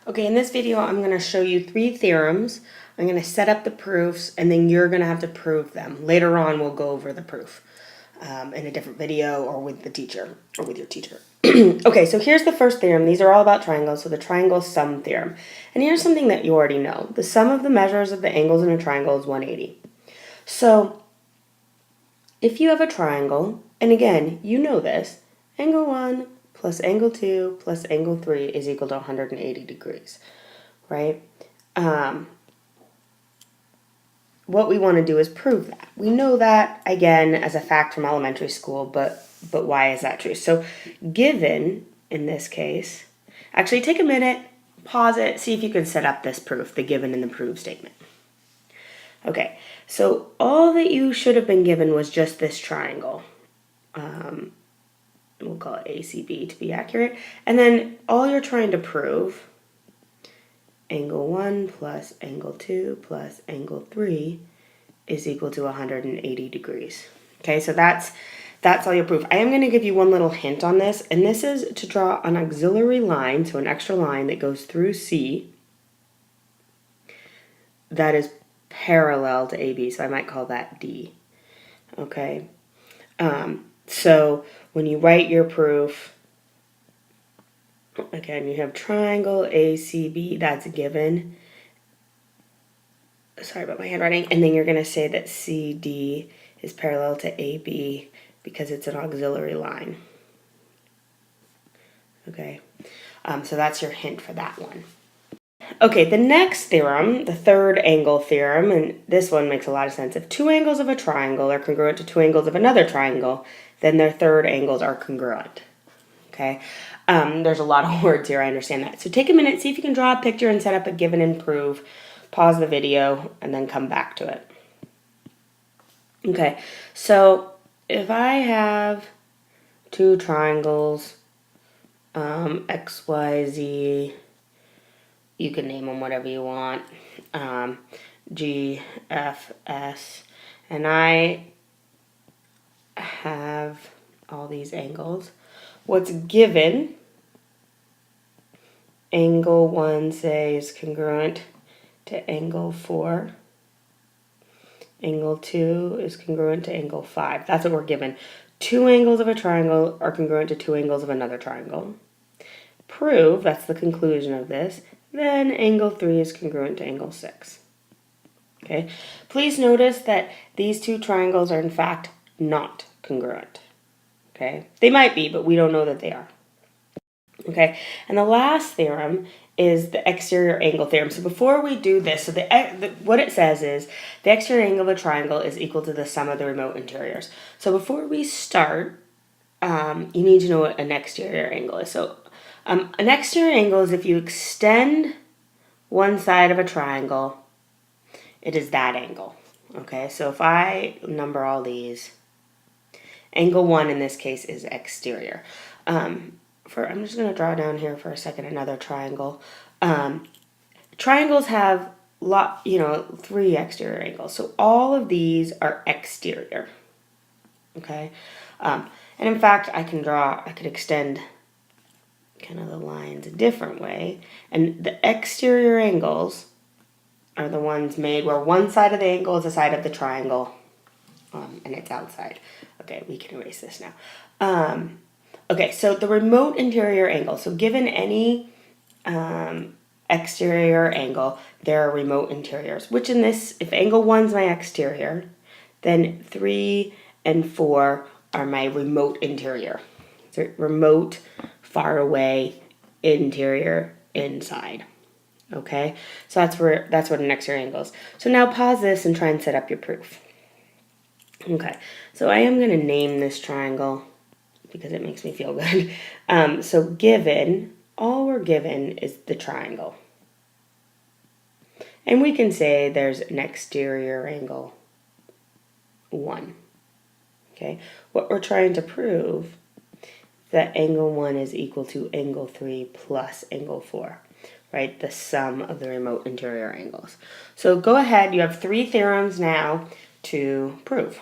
Okay, in this video, I'm going to show you 3 theorems. I'm going to set up the proofs, and then you're going to have to prove them. Later on, we'll go over the proof in a different video or with the teacher or with your teacher. Okay, so here's the first theorem. These are all about triangles, so the triangle sum theorem. And here's something that you already know. The sum of the measures of the angles in a triangle is 180. So if you have a triangle, and again, you know this, angle 1 plus angle 2 plus angle 3 is equal to 180 degrees, right? What we want to do is prove that. We know that, again, as a fact from elementary school, but why is that true? So given, in this case, actually take a minute, pause it, see if you can set up this proof, the given and the prove statement. Okay, so all that you should have been given was just this triangle. We'll call it ACB to be accurate. And then all you're trying to prove, angle 1 plus angle 2 plus angle 3 is equal to 180 degrees. Okay, so that's all your proof. I am going to give you one little hint on this, and this is to draw an auxiliary line, so an extra line that goes through C that is parallel to AB, so I might call that D. Okay, so when you write your proof, again, you have triangle ACB, that's a given. Sorry about my handwriting. And then you're going to say that CD is parallel to AB because it's an auxiliary line. Okay, so that's your hint for that one. Okay, the next theorem, the third angle theorem, and this one makes a lot of sense. If two angles of a triangle are congruent to two angles of another triangle, then their third angles are congruent. Okay, there's a lot of words here, I understand that. So take a minute, see if you can draw a picture and set up a given and prove. Pause the video and then come back to it. Okay, so if I have two triangles, X, Y, Z, you can name them whatever you want, G, F, S, and I have all these angles. What's given, angle 1, say, is congruent to angle 4. Angle 2 is congruent to angle 5. That's what we're given. Two angles of a triangle are congruent to two angles of another triangle. Prove, that's the conclusion of this, then angle 3 is congruent to angle 6. Okay, please notice that these two triangles are in fact not congruent. Okay, they might be, but we don't know that they are. Okay, and the last theorem is the exterior angle theorem. So before we do this, so what it says is the exterior angle of a triangle is equal to the sum of the remote interiors. So before we start, you need to know what an exterior angle is. So an exterior angle is if you extend one side of a triangle, it is that angle. Okay, so if I number all these, angle 1 in this case is exterior. I'm just going to draw down here for a second another triangle. Triangles have 3 exterior angles, so all of these are exterior. Okay, and in fact, I could extend kind of the lines a different way, and the exterior angles are the ones made where one side of the angle is the side of the triangle, and it's outside. Okay, we can erase this now. Okay, so the remote interior angle. So given any exterior angle, there are remote interiors, which in this, if angle 1 is my exterior, then 3 and 4 are my remote interior. So remote, far away, interior, inside. Okay, so that's what an exterior angle is. So now pause this and try and set up your proof. Okay, so I am going to name this triangle because it makes me feel good. So given, all we're given is the triangle. And we can say there's an exterior angle 1. Okay, what we're trying to prove is that angle 1 is equal to angle 3 plus angle 4. Right, the sum of the remote interior angles. So go ahead, you have 3 theorems now to prove.